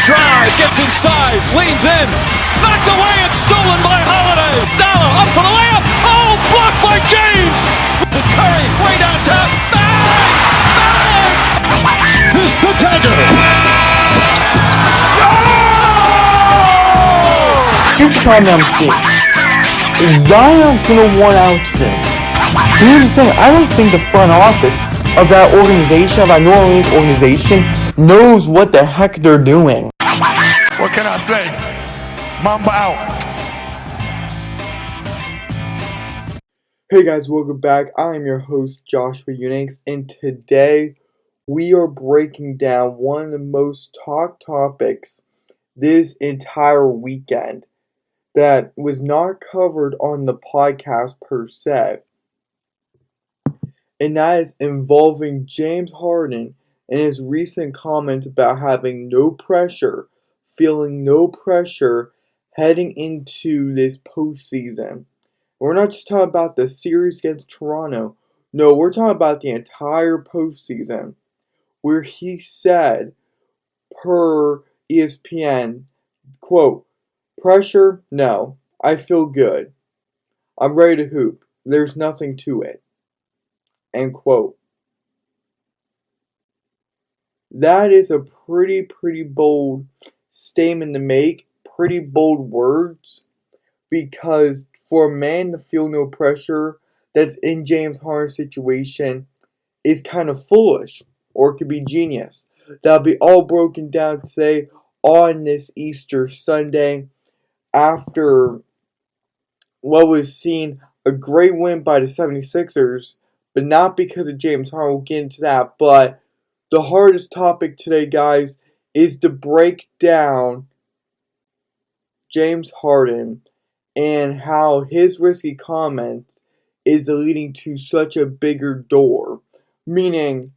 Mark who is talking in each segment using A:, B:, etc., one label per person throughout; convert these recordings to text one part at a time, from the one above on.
A: drive, gets inside, leans in, knocked away and stolen by Holiday. Dollar up for the layup. Oh, blocked by James. To Curry, way downtown. Bang! Bang! This the dagger.
B: Here's the problem I'm seeing. Zion's gonna want out soon. Here's the thing, I don't think the front office of that organization, of that New Orleans organization, knows what the heck they're doing.
C: What can I say? Mamba out.
B: Hey guys, welcome back. I am your host, Joshua Unangst, and today we are breaking down one of the most talked topics this entire weekend that was not covered on the podcast per se. And that is involving James Harden and his recent comments about having no pressure, feeling no pressure heading into this postseason. We're not just talking about the series against Toronto. No, we're talking about the entire postseason, where he said, per ESPN, quote, "Pressure? No. I feel good. I'm ready to hoop. There's nothing to it." End quote. That is a pretty bold statement to make. Pretty bold words. Because for a man to feel no pressure that's in James Harden's situation is kind of foolish. Or it could be genius. That'll be all broken down today on this Easter Sunday after what was seen a great win by the 76ers, but not because of James Harden. We'll get into that. But the hardest topic today, guys, is to break down James Harden and how his risky comments is leading to such a bigger door. Meaning,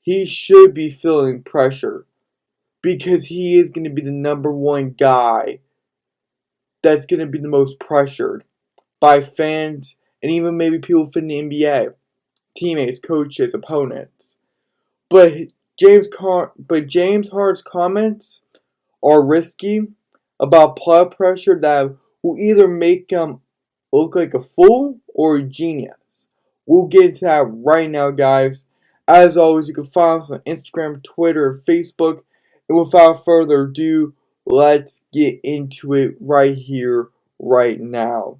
B: he should be feeling pressure because he is going to be the number one guy that's going to be the most pressured by fans and even maybe people from the NBA, teammates, coaches, opponents. But James Harden's comments are risky about playoff pressure that will either make him look like a fool or a genius. We'll get into that right now, guys. As always, you can follow us on Instagram, Twitter, and Facebook. And without further ado, let's get into it right here, right now.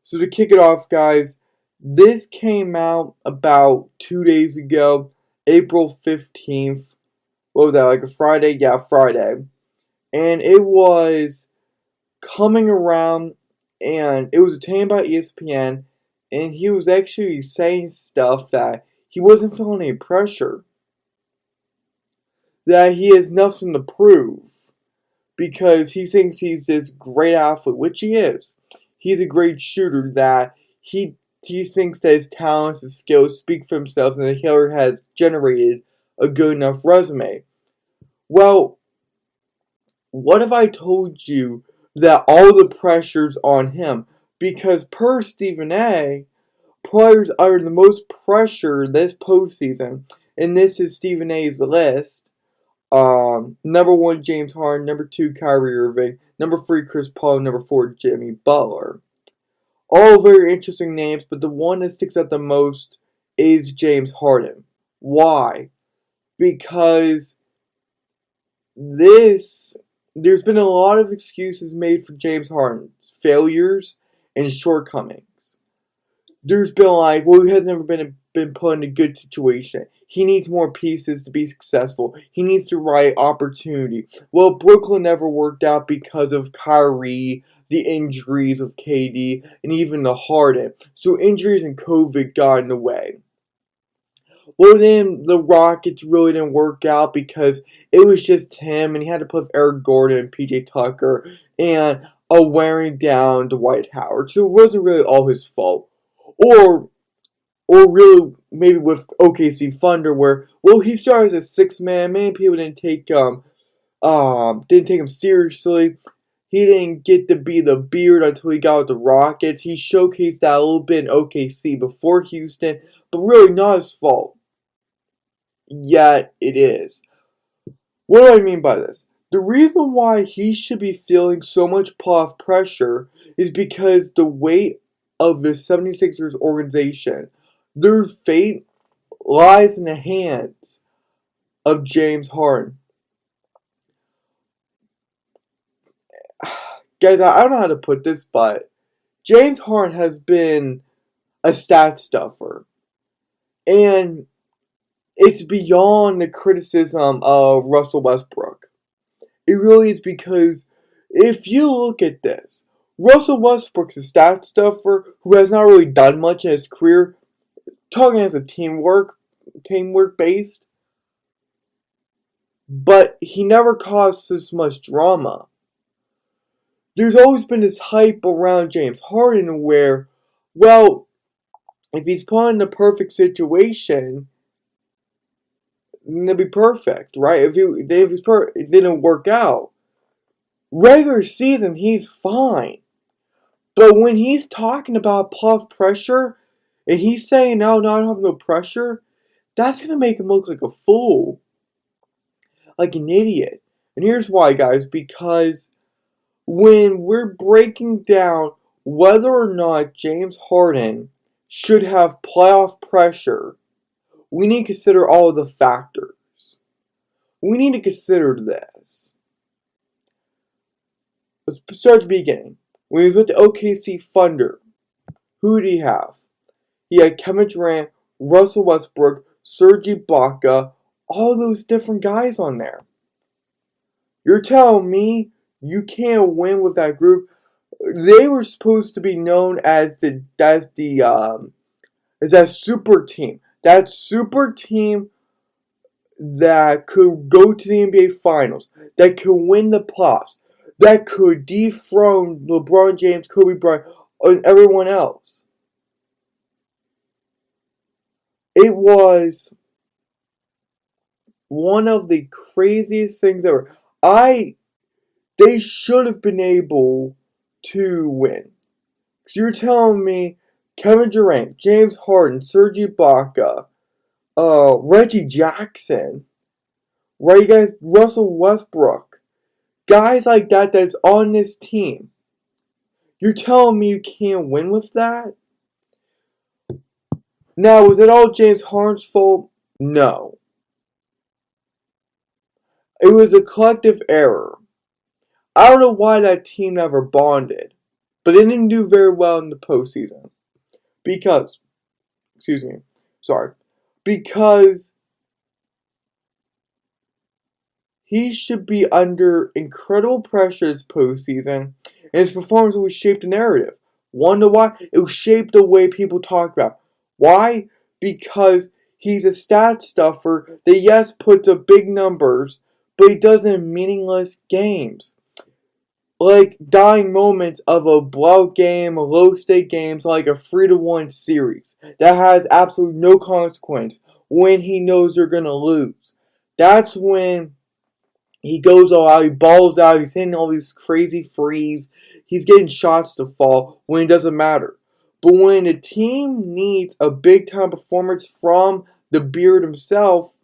B: So to kick it off, guys, this came out about 2 days ago, April 15th. What was that, like a Friday? Yeah, Friday. And it was coming around, and it was obtained by ESPN, and he was actually saying stuff that he wasn't feeling any pressure. That he has nothing to prove. Because he thinks he's this great athlete, which he is. He's a great shooter that he thinks that his talents, his skills speak for himself and that he has generated a good enough resume. Well, what if I told you that all the pressure's on him? Because per Stephen A., players under the most pressure this postseason, and this is Stephen A.'s list, number 1, James Harden. Number 2, Kyrie Irving. Number 3, Chris Paul. Number 4, Jimmy Butler. All very interesting names, but the one that sticks out the most is James Harden. Why? Because there's been a lot of excuses made for James Harden's failures and shortcomings. There's been like, well, he has never been put in a good situation. He needs more pieces to be successful. He needs the right opportunity. Well, Brooklyn never worked out because of Kyrie, the injuries of KD, and even the Harden. So injuries and COVID got in the way. Well, then the Rockets really didn't work out because it was just him, and he had to put Eric Gordon and PJ Tucker and wearing down Dwight Howard. So it wasn't really all his fault. Or really maybe with OKC Thunder where, well, he started as a 6-man. Many people didn't take him seriously. He didn't get to be the beard until he got with the Rockets. He showcased that a little bit in OKC before Houston, but really not his fault. Yet it is. What do I mean by this? The reason why he should be feeling so much playoff pressure is because the weight of the 76ers organization, their fate lies in the hands of James Harden. Guys, I don't know how to put this, but James Harden has been a stat stuffer. And it's beyond the criticism of Russell Westbrook. It really is, because if you look at this, Russell Westbrook's a stat stuffer who has not really done much in his career, talking as a teamwork based, but he never caused this much drama. There's always been this hype around James Harden where, well, if he's put in the perfect situation, then it'd be perfect, right? If it didn't work out, regular season, he's fine. But when he's talking about playoff pressure, and he's saying, no, I don't have no pressure, that's going to make him look like a fool. Like an idiot. And here's why, guys. Because when we're breaking down whether or not James Harden should have playoff pressure, we need to consider all of the factors. We need to consider this. Let's start at the beginning. When he was with the OKC Thunder, who did he have? He had Kevin Durant, Russell Westbrook, Serge Ibaka, all those different guys on there. You're telling me you can't win with that group? They were supposed to be known as that super team. That super team that could go to the NBA Finals, that could win the playoffs, that could dethrone LeBron James, Kobe Bryant, and everyone else. It was one of the craziest things ever. They should have been able to win. Because you're telling me Kevin Durant, James Harden, Serge Ibaka, Reggie Jackson, right, guys, Russell Westbrook, guys like that that's on this team. You're telling me you can't win with that? Now, was it all James Harden's fault? No. It was a collective error. I don't know why that team never bonded, but they didn't do very well in the postseason. Because he should be under incredible pressure this postseason, and his performance will shape the narrative. Wonder why? It will shape the way people talk about. Why? Because he's a stat stuffer that, yes, puts up big numbers, but he does it in meaningless games. Like dying moments of a blowout game, a low-stake games, like a 3-1 series that has absolutely no consequence when he knows they're going to lose. That's when he goes all out, he balls out, he's hitting all these crazy threes, he's getting shots to fall when it doesn't matter. But when the team needs a big-time performance from the Beard himself,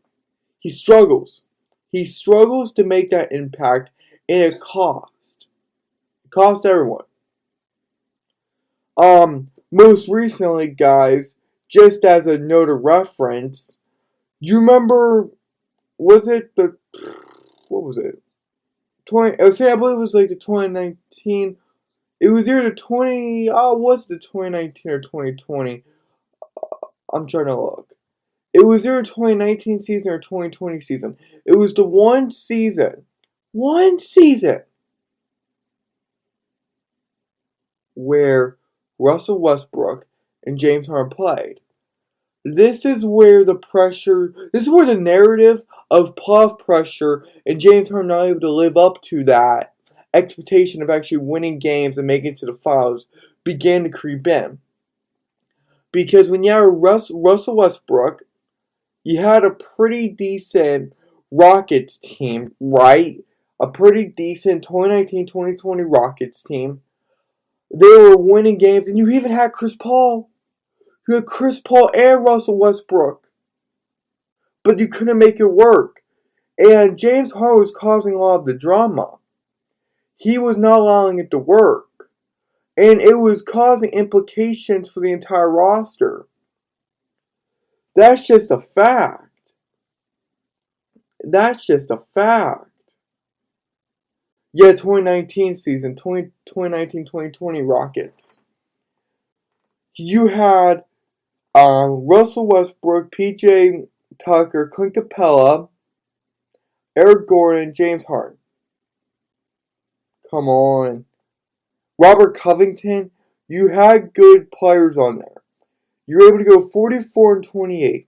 B: he struggles. He struggles to make that impact, and it costs. Cost everyone. Most recently, guys, just as a note of reference, you remember, what was it? I believe it was like the 2019, it was either the 2019 or 2020? I'm trying to look. It was either 2019 season or 2020 season. It was the one season where Russell Westbrook and James Harden played. This is where the narrative of playoff pressure and James Harden not able to live up to that expectation of actually winning games and making it to the finals began to creep in. Because when you have Russell Westbrook, you had a pretty decent Rockets team, right? A pretty decent 2019-2020 Rockets team. They were winning games, and you even had Chris Paul. You had Chris Paul and Russell Westbrook. But you couldn't make it work. And James Harden was causing a lot of the drama. He was not allowing it to work. And it was causing implications for the entire roster. That's just a fact. That's just a fact. Yeah, 2019 season, 2019-2020 Rockets. You had Russell Westbrook, PJ Tucker, Clint Capella, Eric Gordon, James Harden. Come on. Robert Covington, you had good players on there. You were able to go 44-28.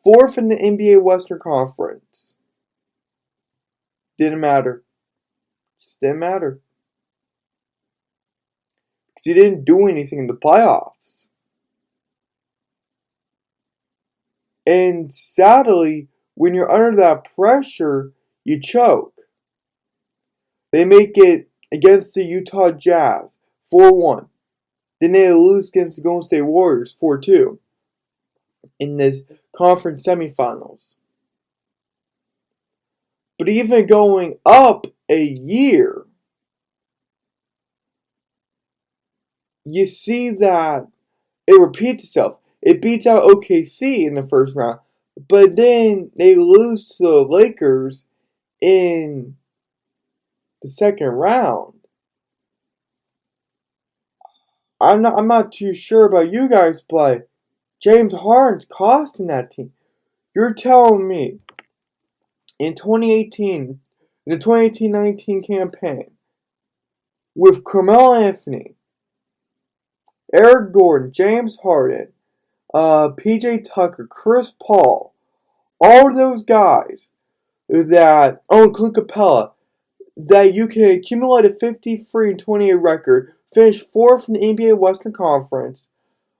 B: Fourth in the NBA Western Conference. Didn't matter. Just didn't matter. Because he didn't do anything in the playoffs. And sadly, when you're under that pressure, you choke. They make it against the Utah Jazz, 4-1. Then they lose against the Golden State Warriors, 4-2. In the conference semifinals. But even going up a year, you see that it repeats itself. It beats out OKC in the first round, but then they lose to the Lakers in the second round. I'm not too sure about you guys, but James Harden's costing that team. You're telling me in 2018, in the 2018-19 campaign, with Carmelo Anthony, Eric Gordon, James Harden, PJ Tucker, Chris Paul, all of those guys that own Clint Capella, that you can accumulate a 53-28 record, finish fourth in the NBA Western Conference.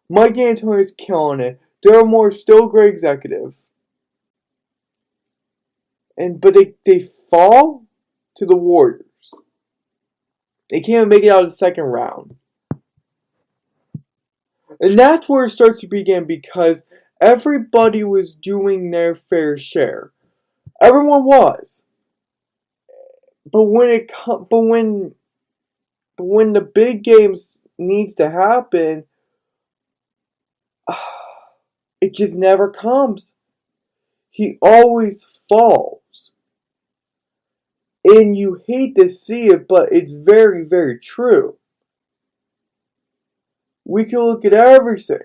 B: Mike D'Antoni's killing it. Daryl Morey's still a great executive. But they fall to the Warriors. They can't make it out of the second round. And that's where it starts to begin, because everybody was doing their fair share. Everyone was. But when the big games needs to happen, it just never comes. He always falls. And you hate to see it, but it's very, very true. We can look at everything.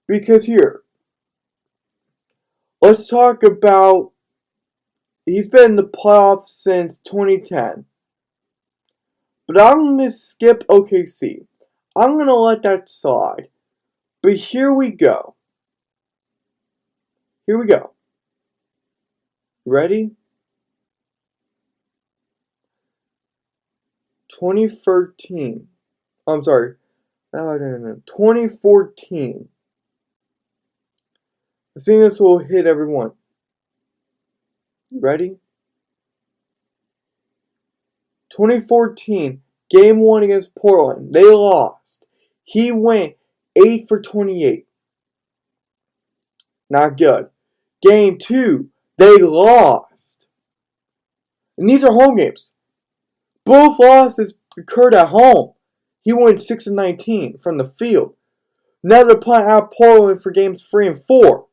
B: Because here, let's talk about, he's been in the playoffs since 2010. But I'm going to skip OKC. I'm going to let that slide. But here we go. Ready? 2013. I'm sorry. No. 2014. I think this will hit everyone. You ready? 2014. Game 1 against Portland. They lost. He went 8 for 28. Not good. Game 2. They lost. And these are home games. Both losses occurred at home. He went 6 of 19 from the field. Now they're playing out Portland for games 3 and 4.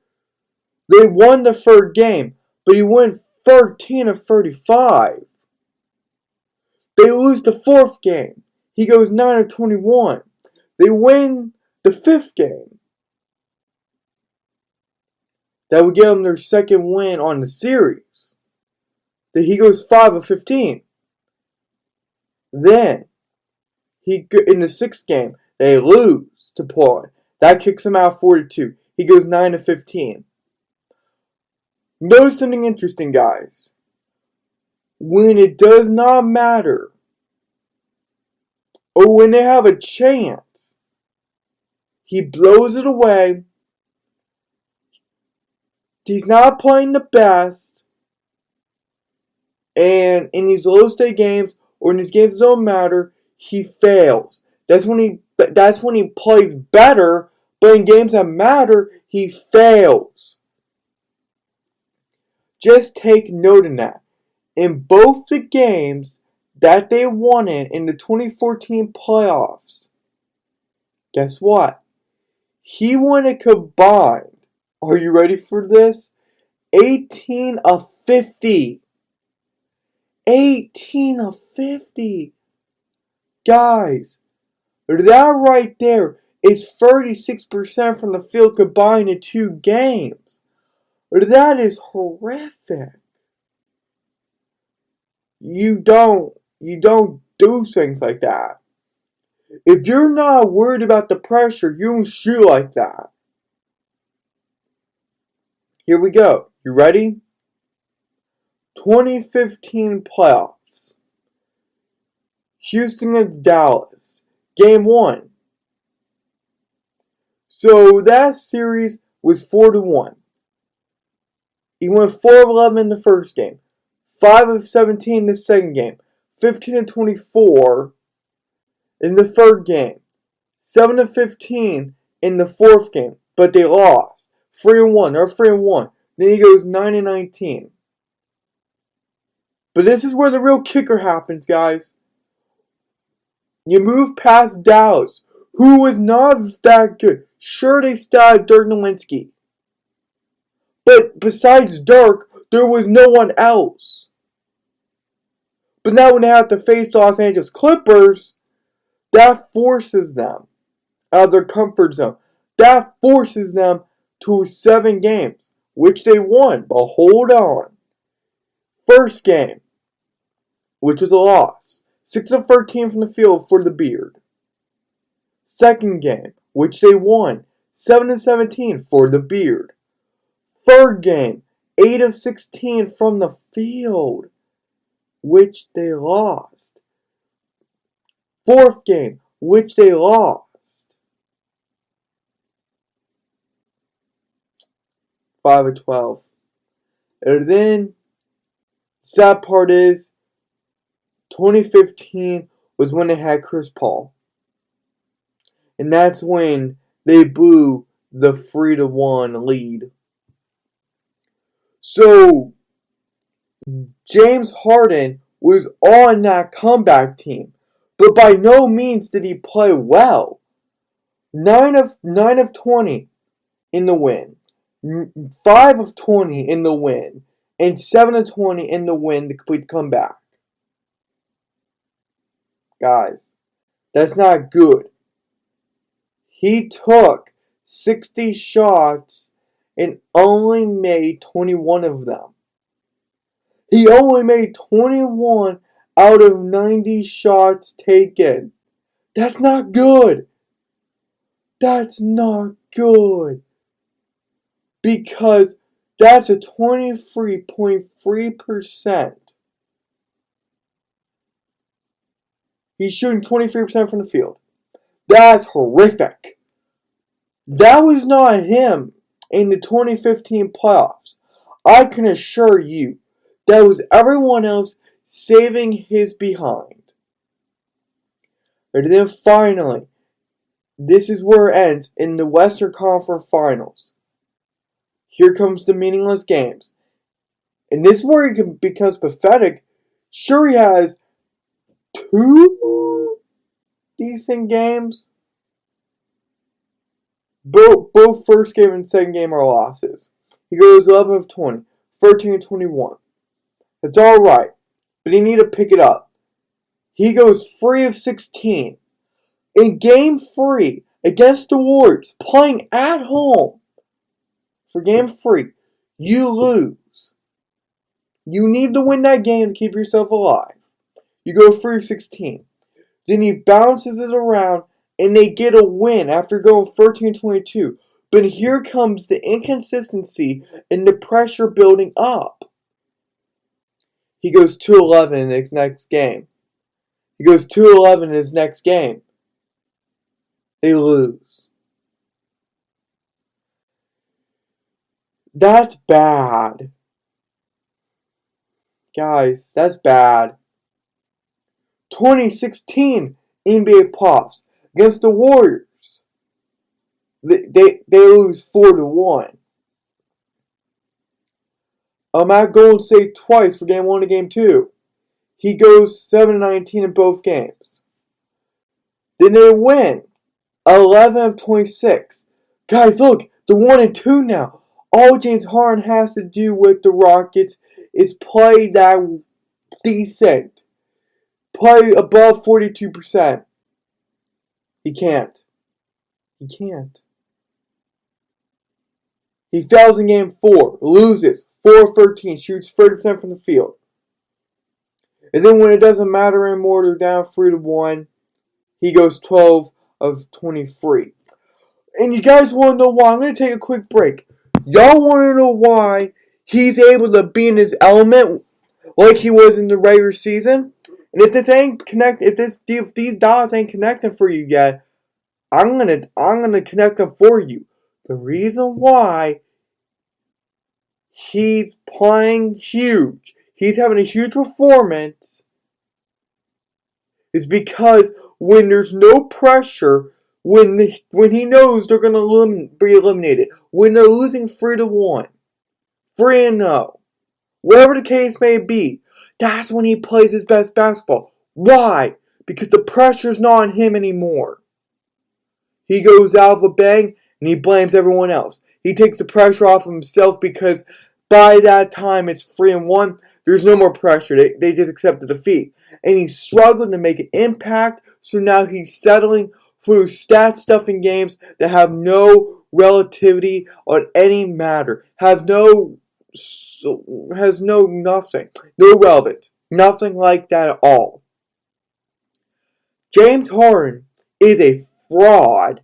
B: They won the third game, but he went 13 of 35. They lose the fourth game. He goes 9 of 21. They win the fifth game. That would give them their second win on the series. Then he goes 5 of 15. Then, in the sixth game, they lose to Portland. That kicks him out 4-2. He goes 9 of 15. Notice something interesting, guys. When it does not matter, or when they have a chance, he blows it away. He's not playing the best. And in these low-stake games, or in these games that don't matter, he fails. That's when he plays better, but in games that matter, he fails. Just take note of that. In both the games that they won in the 2014 playoffs, guess what? He won a combined, are you ready for this? 18 of 50. 18 of 50. Guys, that right there is 36% from the field combined in 2 games. That is horrific. You don't do things like that. If you're not worried about the pressure, you don't shoot like that. Here we go. You ready? 2015 playoffs. Houston against Dallas. Game 1. So that series was 4-1. He went 4 of 11 in the first game. 5 of 17 in the second game. 15 of 24 in the third game. 7 of 15 in the fourth game. But they lost. 3-1. They're 3-1. Then he goes 9 of 19. But this is where the real kicker happens, guys. You move past Dallas, who was not that good. Sure, they started Dirk Nowitzki. But besides Dirk, there was no one else. But now when they have to face the Los Angeles Clippers, that forces them out of their comfort zone. That forces them to 7 games, which they won. But hold on. First game, which was a loss. 6 of 13 from the field for the Beard. Second game, which they won. 7 of 17 for the Beard. Third game, 8 of 16 from the field, which they lost. Fourth game, which they lost. 5 of 12. And then, sad part is, 2015 was when they had Chris Paul. And that's when they blew the 3-1 lead. So, James Harden was on that comeback team. But by no means did he play well. 9 of 20 in the win. 5 of 20 in the win. And 7 of 20 in the win to complete the comeback. Guys, that's not good. He took 60 shots and only made 21 of them. He only made 21 out of 90 shots taken. That's not good. That's not good. Because that's a 23.3%. He's shooting 23% from the field. That's horrific. That was not him in the 2015 playoffs. I can assure you that was everyone else saving his behind. And then finally, this is where it ends in the Western Conference Finals. Here comes the meaningless games. And this is where he becomes pathetic. Sure, he has 2 decent games. Both first game and second game are losses. He goes 11 of 20, 13 of 21. It's alright, but he need to pick it up. He goes 3 of 16. In game 3 against the Warriors, playing at home for game 3, you lose. You need to win that game to keep yourself alive. You go 3 of 16. Then he bounces it around and they get a win after going 13-22. But here comes the inconsistency and the pressure building up. He goes 2-11 in his next game. He goes 2-11 in his next game. They lose. That's bad. Guys, that's bad. 2016 NBA Pops against the Warriors. They lose 4-1. I'm at Golden State twice for Game 1 and Game 2. He goes 7-19 in both games. Then they win 11 of 26. Guys, look, they're 1-2 now. All James Harden has to do with the Rockets is play that decent. Play above 42%. He can't. He can't. He fails in Game 4, loses 4-13, shoots 30% from the field. And then when it doesn't matter anymore, they're down 3-1. He goes 12 of 23. And you guys want to know why? I'm going to take a quick break. Y'all want to know why he's able to be in his element like he was in the regular season? And if this ain't connect, if these dots ain't connecting for you yet, I'm gonna connect them for you. The reason why he's playing huge, he's having a huge performance, is because when there's no pressure, when he knows they're gonna be eliminated, when they're losing 3-1, 3-0, whatever the case may be, that's when he plays his best basketball. Why? Because the pressure's not on him anymore. He goes out of a bang and he blames everyone else. He takes the pressure off of himself because by that time it's 3-1. There's no more pressure. They just accept the defeat. And he's struggling to make an impact, so now he's settling for stat stuffing games that have no relativity on any matter. Has no nothing. No relevance. Nothing like that at all. James Harden is a fraud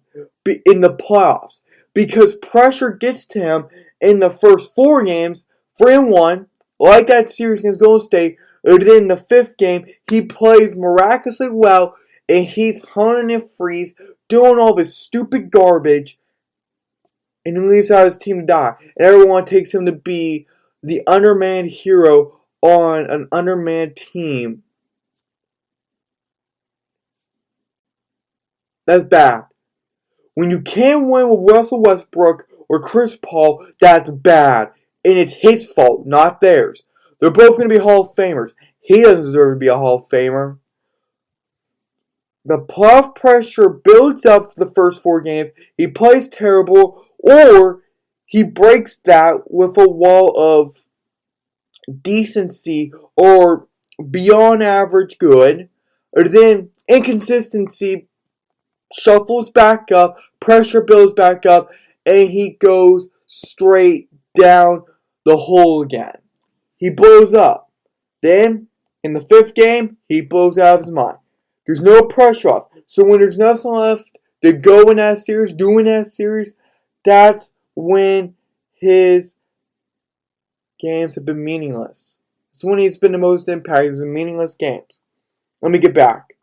B: in the playoffs because pressure gets to him in the first 4 games, 3-1, like that series against Golden State. And then in the 5th game, he plays miraculously well, and he's hunting and freeze, doing all this stupid garbage, and he leaves out his team to die. And everyone takes him to be the undermanned hero on an undermanned team. That's bad. When you can't win with Russell Westbrook or Chris Paul, that's bad. And it's his fault, not theirs. They're both going to be Hall of Famers. He doesn't deserve to be a Hall of Famer. The playoff pressure builds up for the first 4 games. He plays terrible, or he breaks that with a wall of decency or beyond average good. Or then inconsistency shuffles back up, pressure builds back up, and he goes straight down the hole again. He blows up. Then, in the 5th game, he blows out of his mind. There's no pressure off. So when there's nothing left to go in that series, doing that series, that's when his games have been meaningless. It's when he's been the most impacted. It's been meaningless games. Let me get back.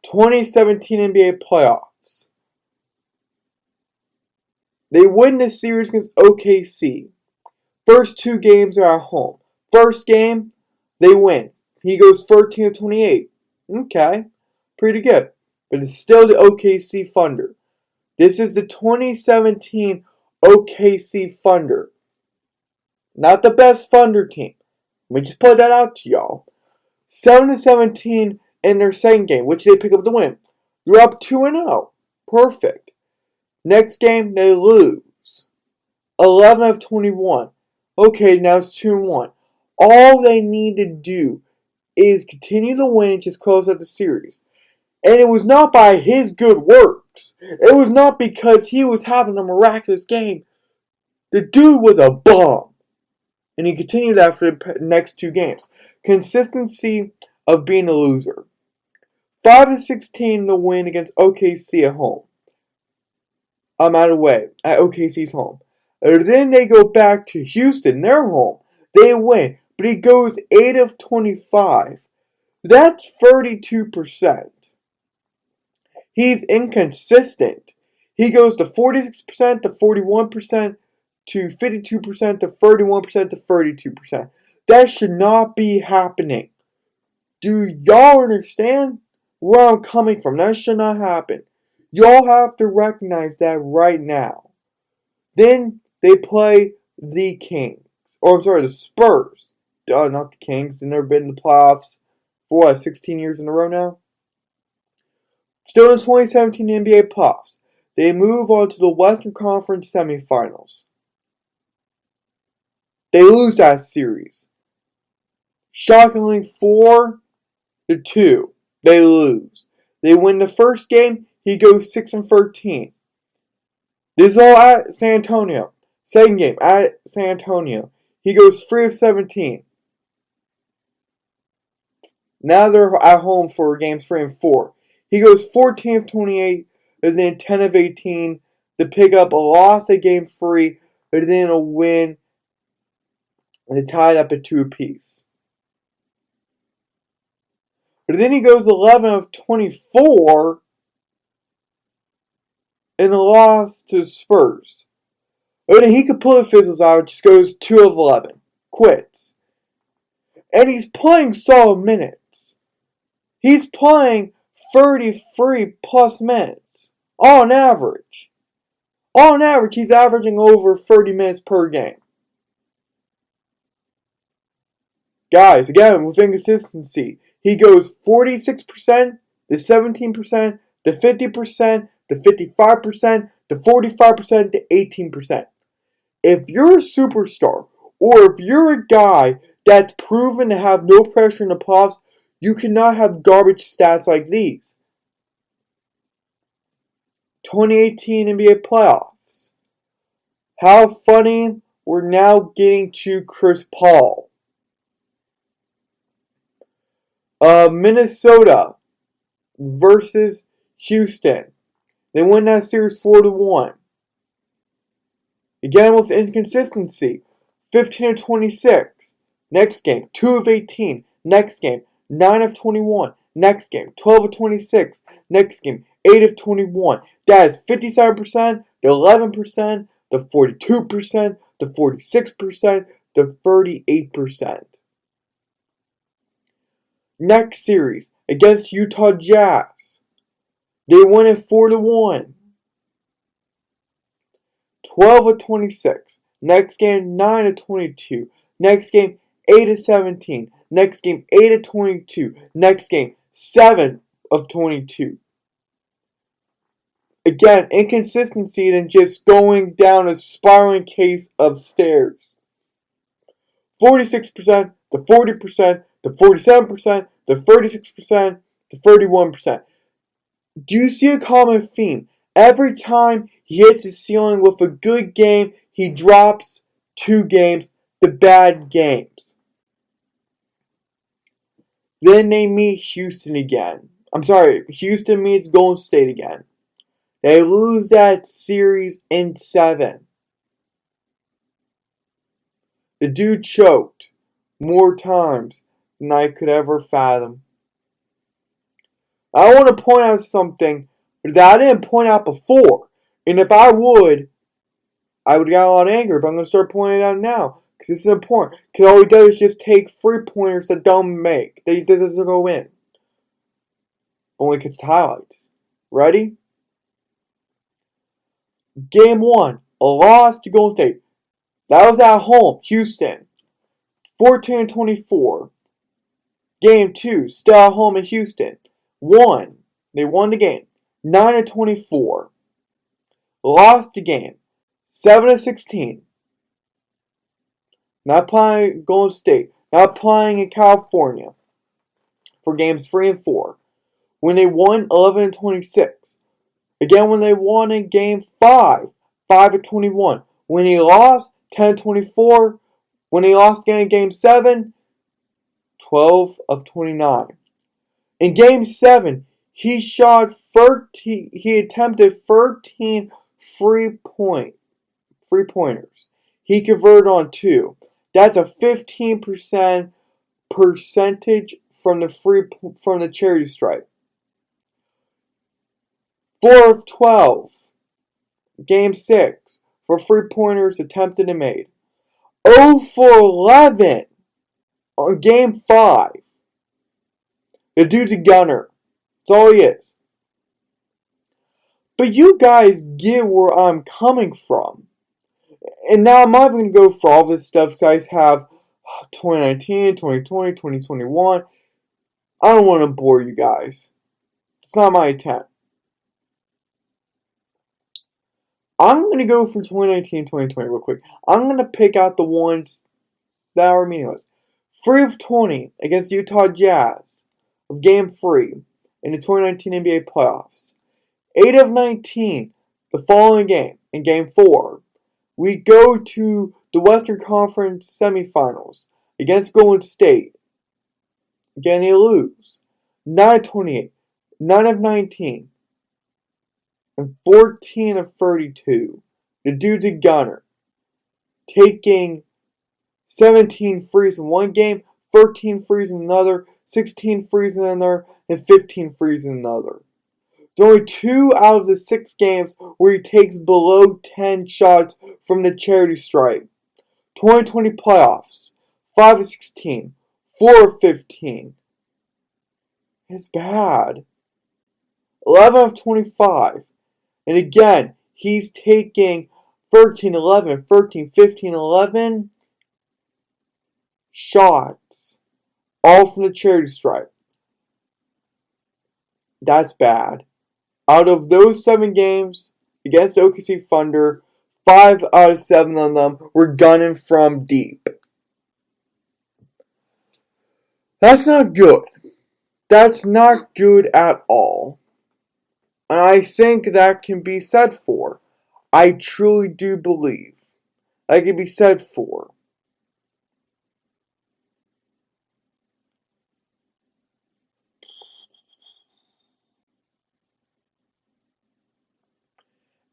B: 2017 NBA playoffs. They win this series against OKC. First 2 games are at home. First game, they win. He goes 13 of 28. Okay, pretty good. But it's still the OKC Thunder. This is the 2017 OKC Thunder. Not the best Thunder team. Let me just put that out to y'all. 7-17 in their second game, which they pick up the win. They're up 2-0. Perfect. Next game, they lose. 11 of 21. Okay, now it's 2-1. All they need to do is continue to win and just close out the series. And it was not by his good works. It was not because he was having a miraculous game. The dude was a bum. And he continued that for the next 2 games. Consistency of being a loser. 5-16 to win against OKC at home. I'm out of the way. At OKC's home. And then they go back to Houston, their home. They win. But he goes 8 of 25. That's 32%. He's inconsistent. He goes to 46% to 41% to 52% to 31% to 32%. That should not be happening. Do y'all understand where I'm coming from? That should not happen. Y'all have to recognize that right now. Then they play the Kings. the Spurs. Duh, not the Kings. They've never been in the playoffs for 16 years in a row now? Still in 2017 NBA playoffs. They move on to the Western Conference semifinals. They lose that series. Shockingly, 4-2. They lose. They win the first game. He goes 6-13. This is all at San Antonio. Second game at San Antonio. He goes 3-17. Now they're at home for games 3 and 4. He goes 14-28, and then 10-18 to pick up a loss at game 3, and then a win, and they tied up at 2 apiece. But then he goes 11-24 in a loss to the Spurs. And then he could pull the fizzles out and just goes 2-11. Quits. And he's playing solid minutes. He's playing 33 plus minutes. On average. On average, he's averaging over 30 minutes per game. Guys, again, with inconsistency, he goes 46% to 17% to 50% to 55% to 45% to 18%. If you're a superstar, or if you're a guy that's proven to have no pressure in the playoffs, you cannot have garbage stats like these. 2018 NBA playoffs. How funny, we're now getting to Chris Paul. Minnesota versus Houston. They win that series 4-1. Again with inconsistency. 15-26. Next game, 2-18. Next game, 9-21. Next game, 12-26. Next game, 8-21. That is 57% to 11% to 42% to 46% to 38%. Next series against Utah Jazz. They win it 4-1. 12-26. Next game 9-22. Next game 8-17. Next game 8-22. Next game 7-22. Again, inconsistency than just going down a spiraling case of stairs. 46% to 40% to 47% to 36% to 31%. Do you see a common theme? Every time he hits his ceiling with a good game, he drops 2 games to bad games. Then they meet Houston again. Houston meets Golden State again. They lose that series in 7. The dude choked more times than I could ever fathom. I want to point out something that I didn't point out before. And if I would have got a lot of anger, but I'm going to start pointing it out now. Because this is important. Because all he does is just take 3-pointers that don't make. That doesn't go in. Only gets the highlights. Ready? Game 1. A loss to Golden State. That was at home. Houston. 14-24. Game 2. Still at home in Houston. 1. They won the game. 9-24. Lost the game. 7-16. Not playing Golden State. Not playing in California. For games 3 and 4. When they won 11-26. Again when they won in game 5. 5-21. When he lost 10-24. When he lost again in game 7. 12-29. In game 7, he shot 13. He attempted 13 3-pointers. He converted on 2. That's a 15% percentage from the charity stripe. 4 of 12. Game 6 for 3-pointers attempted and made. 0 for 11 on game 5. The dude's a gunner. That's all he is. But you guys get where I'm coming from. And now I'm not even going to go for all this stuff because I just have 2019, 2020, 2021. I don't want to bore you guys. It's not my intent. I'm going to go for 2019, 2020 real quick. I'm going to pick out the ones that are meaningless. 3 of 20 against Utah Jazz of Game 3 in the 2019 NBA playoffs. 8 of 19 the following game in Game 4. We go to the Western Conference semifinals against Golden State. Again, they lose. 9 of 28, 9 of 19, and 14 of 32. The dude's a gunner. Taking 17 frees in one game, 13 frees in another, 16 frees in another, and 15 frees in another. There's only 2 out of the 6 games where he takes below 10 shots from the charity stripe. 2020 playoffs, 5 of 16, 4 of 15. It's bad. 11 of 25. And again, he's taking 13, 11, 13, 15, 11 shots. All from the charity stripe. That's bad. Out of those 7 games against OKC Thunder, 5 out of 7 of them were gunning from deep. That's not good. That's not good at all. And I think that can be said for. I truly do believe that can be said for.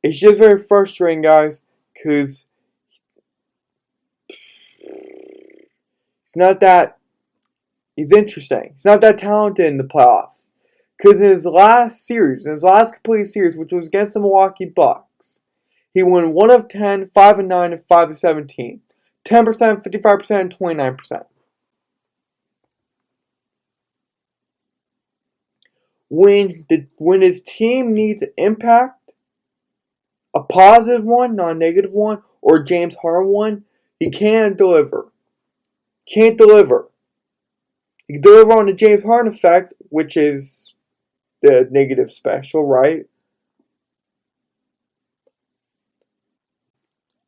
B: It's just very frustrating, guys, because he's interesting. He's not that talented in the playoffs. Because in his last complete series, which was against the Milwaukee Bucks, he won 1 of 10, 5 of 9, and 5 of 17. 10%, 55%, and 29%. When his team needs an impact, a positive one, not a negative one, or a James Harden one, he can't deliver. Can't deliver. He can deliver on the James Harden effect, which is the negative special, right?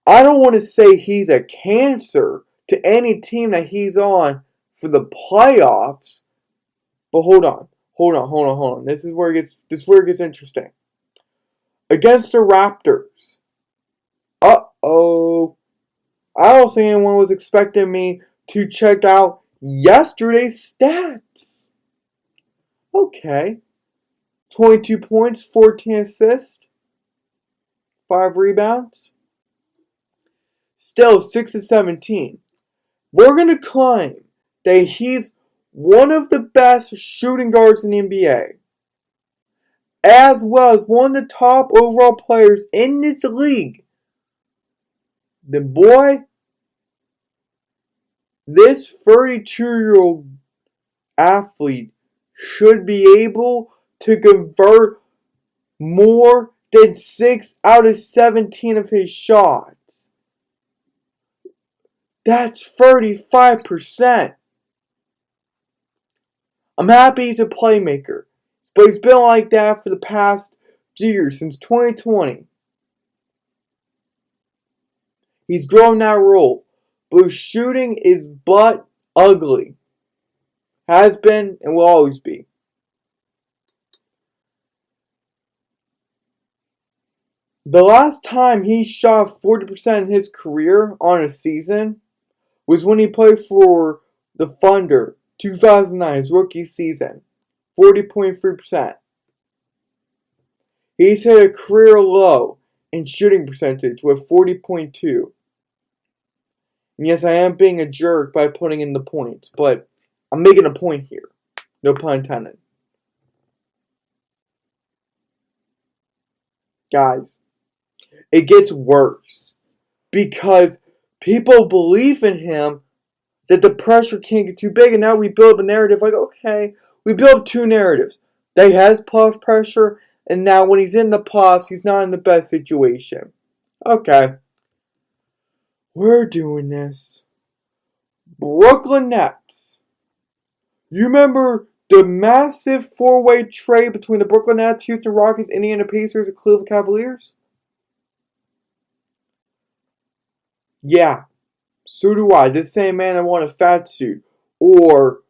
B: I don't want to say he's a cancer to any team that he's on for the playoffs, but hold on. This is where it gets interesting. Against the Raptors. Uh-oh. I don't think anyone was expecting me to check out yesterday's stats. Okay. 22 points, 14 assists, 5 rebounds. Still 6 of 17. We're going to claim that he's one of the best shooting guards in the NBA, as well as one of the top overall players in this league. The boy, this 32-year-old athlete should be able to convert more than 6 out of 17 of his shots. That's 35%. I'm happy he's a playmaker, but he's been like that for the past few years, since 2020. He's grown that role, but his shooting is butt ugly. Has been and will always be. The last time he shot 40% in his career on a season was when he played for the Thunder, 2009, his rookie season. 40.3%. He's hit a career low in shooting percentage with 40.2. And yes, I am being a jerk by putting in the points, but I'm making a point here. No pun intended. Guys, it gets worse because people believe in him that the pressure can't get too big, and now we build a narrative like, okay, we build 2 narratives. That he has playoff pressure, and now when he's in the playoffs, he's not in the best situation. Okay. We're doing this. Brooklyn Nets. You remember the massive four-way trade between the Brooklyn Nets, Houston Rockets, Indiana Pacers, and Cleveland Cavaliers? Yeah, so do I. This same man I want a fat suit. Or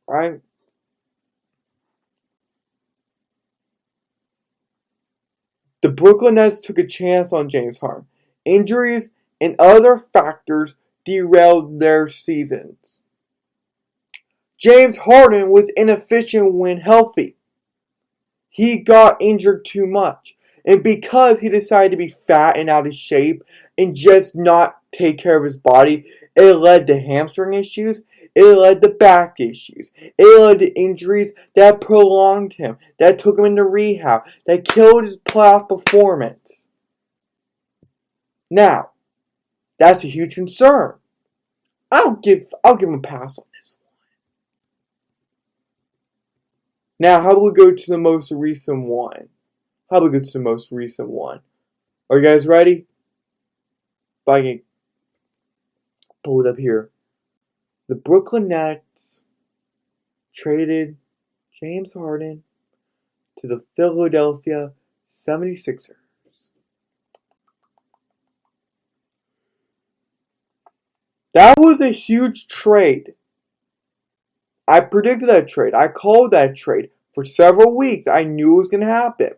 B: right? The Brooklyn Nets took a chance on James Harden. Injuries and other factors derailed their seasons. James Harden was inefficient when healthy. He got injured too much. And because he decided to be fat and out of shape and just not take care of his body, it led to hamstring issues. It led to back issues. It led to injuries that prolonged him, that took him into rehab, that killed his playoff performance. Now, that's a huge concern. I'll give him a pass on this one. Now, how about we go to the most recent one? Are you guys ready? If I can pull it up here. The Brooklyn Nets traded James Harden to the Philadelphia 76ers. That was a huge trade. I predicted that trade. I called that trade. For several weeks, I knew it was going to happen.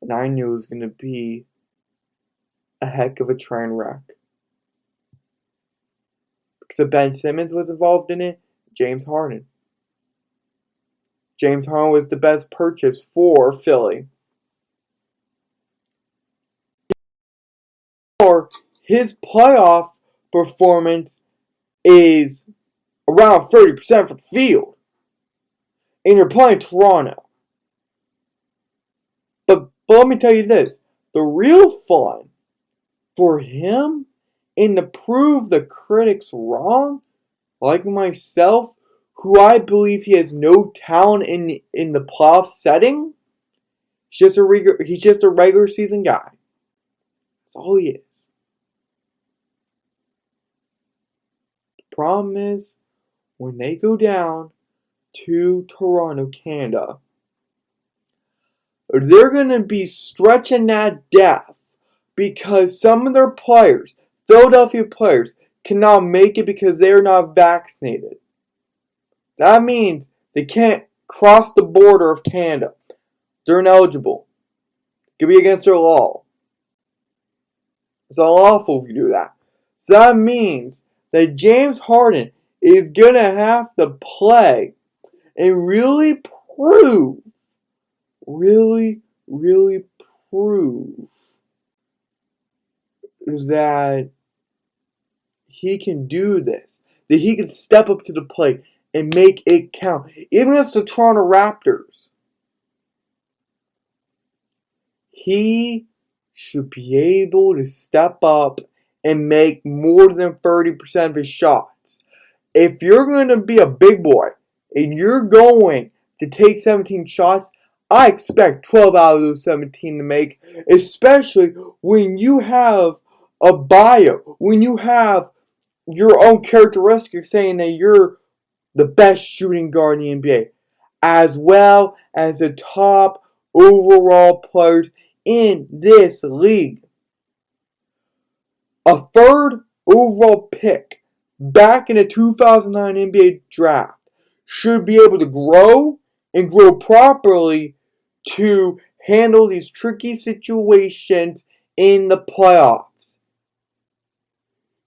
B: And I knew it was going to be a heck of a train wreck. Because Ben Simmons was involved in it, James Harden. James Harden was the best purchase for Philly. Or his playoff performance is around 30% from the field. And you're playing Toronto. But let me tell you this. The real fun for him, and to prove the critics wrong, like myself, who I believe he has no talent in the playoff setting, he's just a regular season guy. That's all he is. The problem is, when they go down to Toronto, Canada, they're going to be stretching that depth because some of their players, Philadelphia players, cannot make it because they're not vaccinated. That means they can't cross the border of Canada. They're ineligible. It could be against their law. It's unlawful if you do that. So that means that James Harden is going to have to play and really prove that he can do this. That he can step up to the plate and make it count. Even against the Toronto Raptors. He should be able to step up and make more than 30% of his shots. If you're going to be a big boy and you're going to take 17 shots, I expect 12 out of those 17 to make, especially when you have a bio, when you have your own characteristics saying that you're the best shooting guard in the NBA, as well as the top overall players in this league. A third overall pick back in the 2009 NBA draft should be able to grow and grow properly to handle these tricky situations in the playoffs.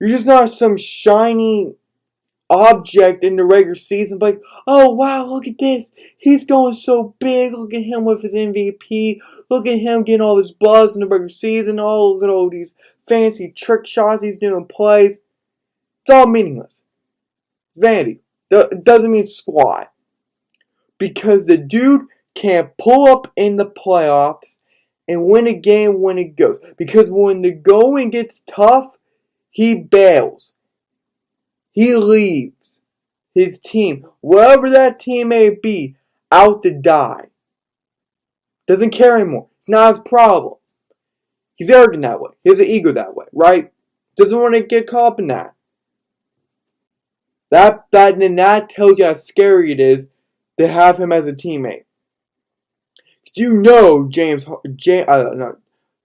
B: You're just not some shiny object in the regular season, like, oh wow, look at this. He's going so big. Look at him with his MVP. Look at him getting all this buzz in the regular season. Oh, look at all these fancy trick shots he's doing plays. It's all meaningless. It's vanity. It doesn't mean squat. Because the dude can't pull up in the playoffs and win a game when it goes. Because when the going gets tough, he bails. He leaves his team, whatever that team may be, out to die. Doesn't care anymore. It's not his problem. He's arrogant that way. He has an ego that way, right? Doesn't want to get caught up in that. That tells you how scary it is to have him as a teammate. You know Joel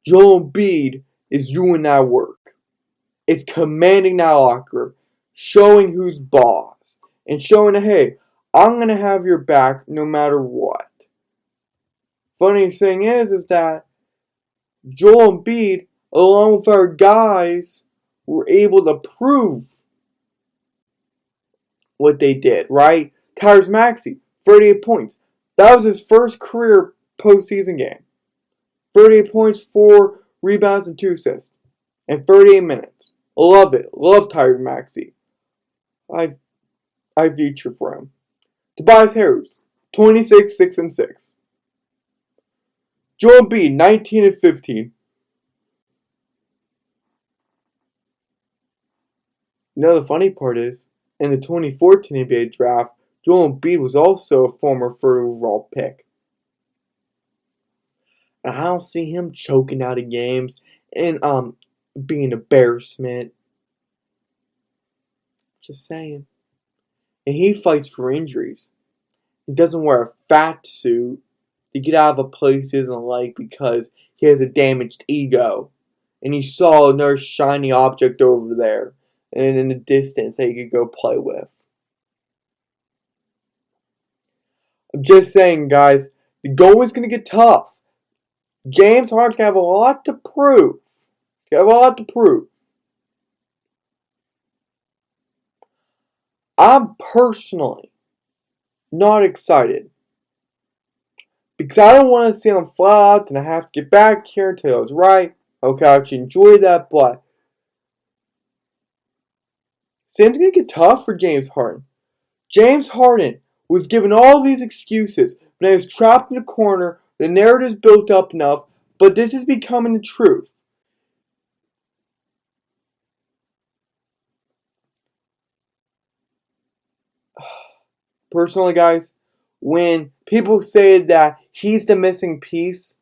B: Embiid is doing that work. It's commanding that locker room, showing who's boss, and showing that, hey, I'm going to have your back no matter what. Funny thing is that Joel Embiid, along with our guys, were able to prove what they did, right? Tyrese Maxey, 38 points. That was his first career postseason game. 38 points, 4 rebounds, and 2 assists. In 38 minutes. Love it. Love Tyrese Maxey. I future for him. Tobias Harris, 26, 6 and 6. Joel Embiid, 19 and 15. You know the funny part is, in the 2014 NBA draft, Joel Embiid was also a former third overall pick. And I don't see him choking out of games and being an embarrassment. Just saying. And he fights for injuries. He doesn't wear a fat suit to get out of a place he doesn't like because he has a damaged ego. And he saw another shiny object over there and in the distance that he could go play with. I'm just saying, guys, the going is going to get tough. James Harden's going to have a lot to prove. I'm personally not excited. Because I don't want to see him fly out and I have to get back here and tell you I was right. Okay, I actually enjoy that, but it's going to get tough for James Harden. James Harden was given all these excuses, but he was trapped in a corner. The narrative's built up enough, but this is becoming the truth. Personally, guys, when people say that he's the missing piece,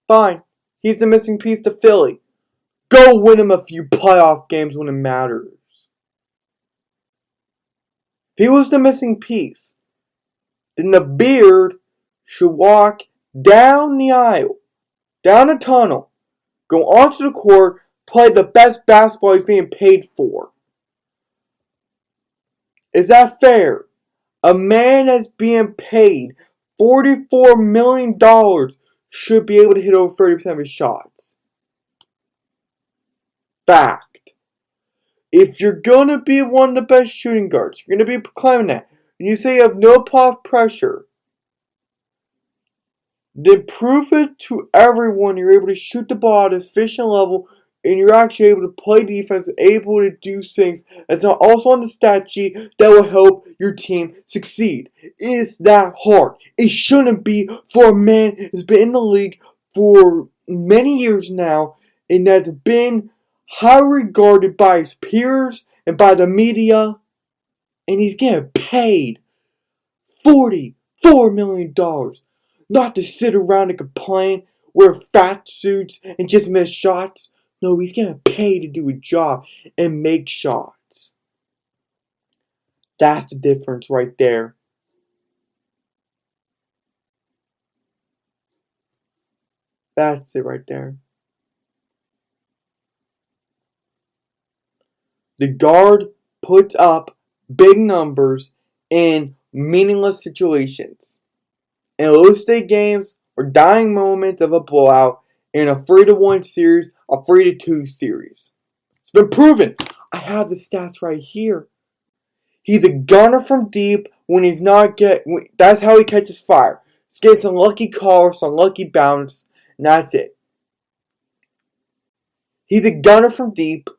B: fine. He's the missing piece to Philly. Go win him a few playoff games when it matters. If he was the missing piece, then the beard should walk down the aisle, down the tunnel, go onto the court, play the best basketball he's being paid for. Is that fair? A man that's being paid $44 million should be able to hit over 30% of his shots. Fact. If you're going to be one of the best shooting guards, you're going to be proclaiming that, and you say you have no playoff pressure, then prove it to everyone you're able to shoot the ball at an efficient level and you're actually able to play defense and able to do things that's not also on the stat sheet that will help your team succeed. Is that hard? It shouldn't be for a man who's been in the league for many years now and that's been highly regarded by his peers and by the media, and he's getting paid $44 million. Not to sit around and complain, wear fat suits, and just miss shots. No, he's getting paid to do a job and make shots. That's the difference right there. That's it right there. The guard puts up big numbers in meaningless situations. In low-stake games or dying moments of a blowout in a 3-1 series, a 3-2 series. It's been proven. I have the stats right here. He's a gunner from deep when he's not that's how he catches fire. He's getting some lucky call, some lucky bounce, and that's it. He's a gunner from deep.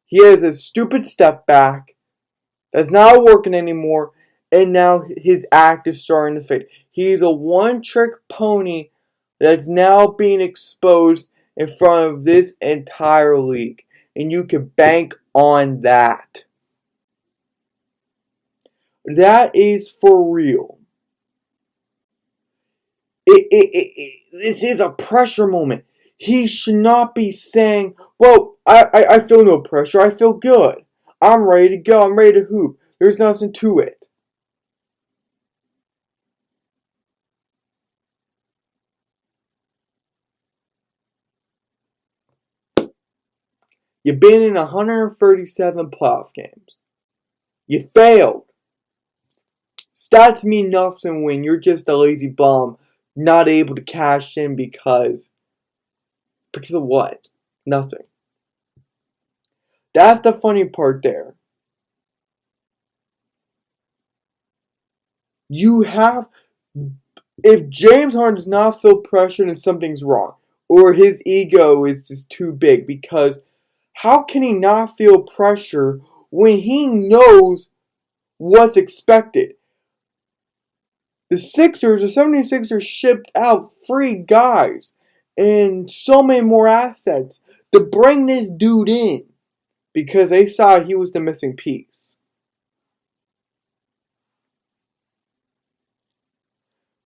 B: He has a stupid step back that's not working anymore, and now his act is starting to fade. He's a one-trick pony that's now being exposed in front of this entire league. And you can bank on that. That is for real. This is a pressure moment. He should not be saying, well, I feel no pressure. I feel good. I'm ready to go. I'm ready to hoop. There's nothing to it. You've been in 137 playoff games. You failed. Stats mean nothing when you're just a lazy bum, not able to cash in because of what? Nothing. That's the funny part there. If James Harden does not feel pressure, then something's wrong. Or his ego is just too big, because how can he not feel pressure when he knows what's expected? The 76ers shipped out 3 guys and so many more assets to bring this dude in because they saw he was the missing piece.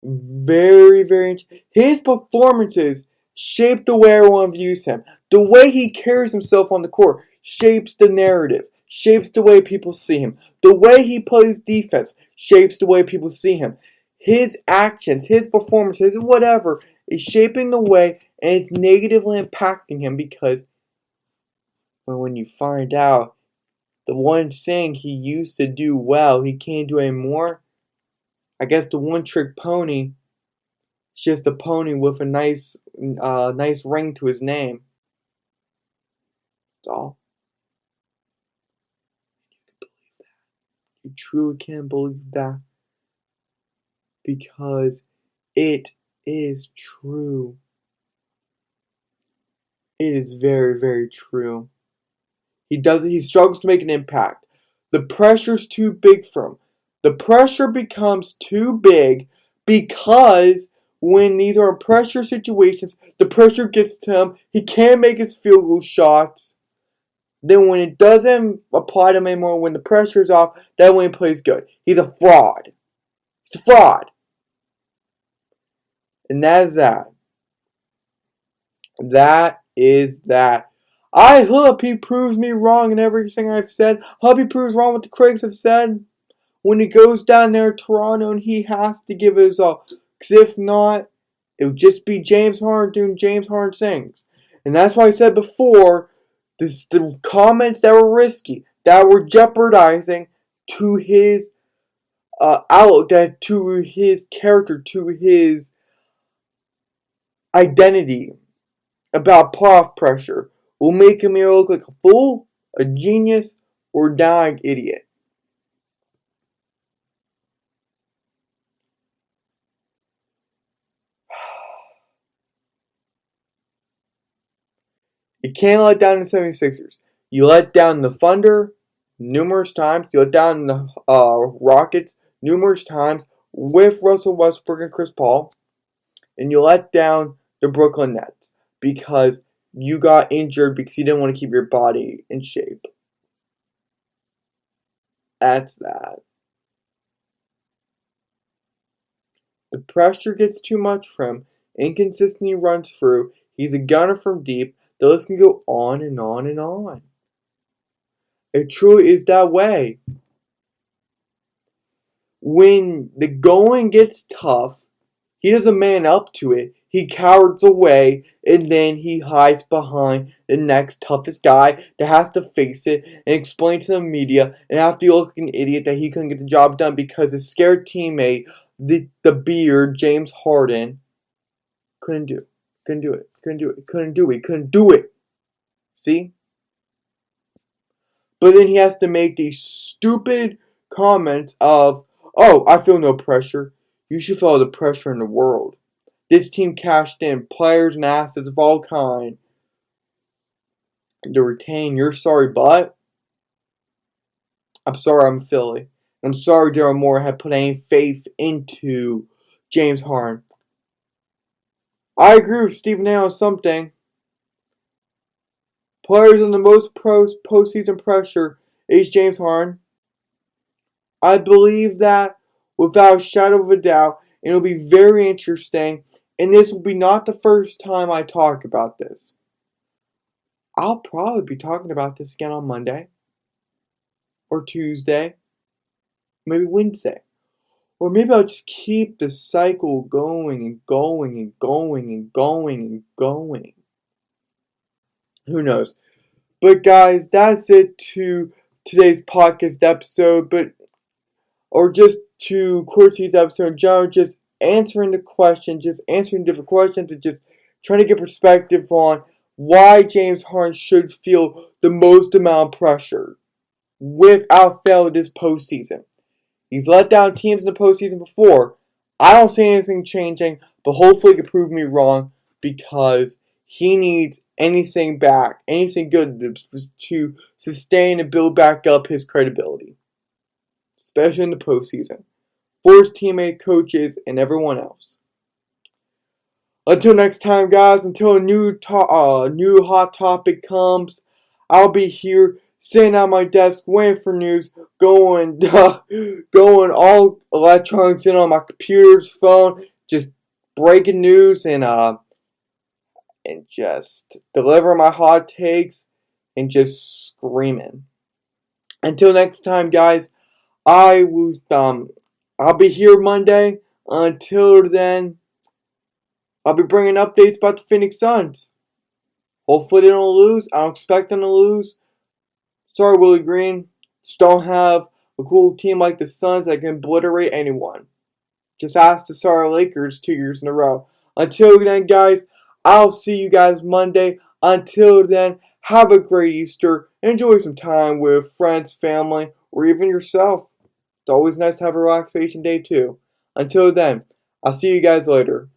B: Very, very interesting. His performances shape the way everyone views him. The way he carries himself on the court shapes the narrative, shapes the way people see him. The way he plays defense shapes the way people see him. His actions, his performances, whatever, is shaping the way, and it's negatively impacting him because when you find out the one thing he used to do well, he can't do anymore, I guess the one-trick pony is just a pony with a nice ring to his name. That's all. You truly can't believe that. Because it is true. It is very, very true. He struggles to make an impact. The pressure's too big for him. The pressure becomes too big because when these are pressure situations, the pressure gets to him. He can't make his field goal shots. Then when it doesn't apply to him anymore, when the pressure's off, then when he plays good. He's a fraud. He's a fraud. And that is that. That is that. I hope he proves me wrong in everything I've said. Hope he proves wrong what the critics have said. When he goes down there to Toronto and he has to give it his all. Because if not, it would just be James Harden doing James Harden things. And that's why I said before, the comments that were risky, that were jeopardizing to his outlook, to his character, to his identity about playoff pressure, will make him either look like a fool, a genius, or a dying idiot. You can't let down the 76ers. You let down the Thunder numerous times. You let down the Rockets numerous times with Russell Westbrook and Chris Paul. And you let down the Brooklyn Nets because you got injured because you didn't want to keep your body in shape. That's that. The pressure gets too much for him. Inconsistency runs through. He's a gunner from deep. The list can go on and on and on. It truly is that way. When the going gets tough, he doesn't man up to it. He cowards away, and then he hides behind the next toughest guy that has to face it and explain to the media and have to look like an idiot that he couldn't get the job done because his scared teammate, the beard, James Harden, couldn't do it. See? But then he has to make these stupid comments of, oh, I feel no pressure. You should feel the pressure in the world. This team cashed in players and assets of all kind to retain your sorry butt. I'm sorry I'm Philly. I'm sorry Daryl Morey had put any faith into James Harden. I agree with Stephen A. on something. Players in the most postseason pressure is James Harden. I believe that without a shadow of a doubt. And it'll be very interesting and this will be not the first time I talk about this. I'll probably be talking about this again on Monday, or Tuesday, maybe Wednesday. Or maybe I'll just keep the cycle going and going and going and going and going. Who knows? But guys, that's it to today's podcast episode, or just to CourtSideHeat's episode in general, just answering the question, just answering different questions, and just trying to get perspective on why James Harden should feel the most amount of pressure without fail this postseason. He's let down teams in the postseason before. I don't see anything changing, but hopefully he can prove me wrong, because he needs anything back, anything good to sustain and build back up his credibility, especially in the postseason, for his teammates, coaches, and everyone else. Until next time, guys, until a new hot topic comes, I'll be here sitting at my desk waiting for news, going all electronics in on my computer's phone, just breaking news and just delivering my hot takes and just screaming. Until next time, guys, I'll be here Monday. Until then, I'll be bringing updates about the Phoenix Suns. Hopefully they don't lose. I don't expect them to lose. Sorry, Willie Green. Just don't have a cool team like the Suns that can obliterate anyone. Just ask the sorry Lakers 2 years in a row. Until then, guys, I'll see you guys Monday. Until then, have a great Easter. Enjoy some time with friends, family, or even yourself. It's always nice to have a relaxation day too. Until then, I'll see you guys later.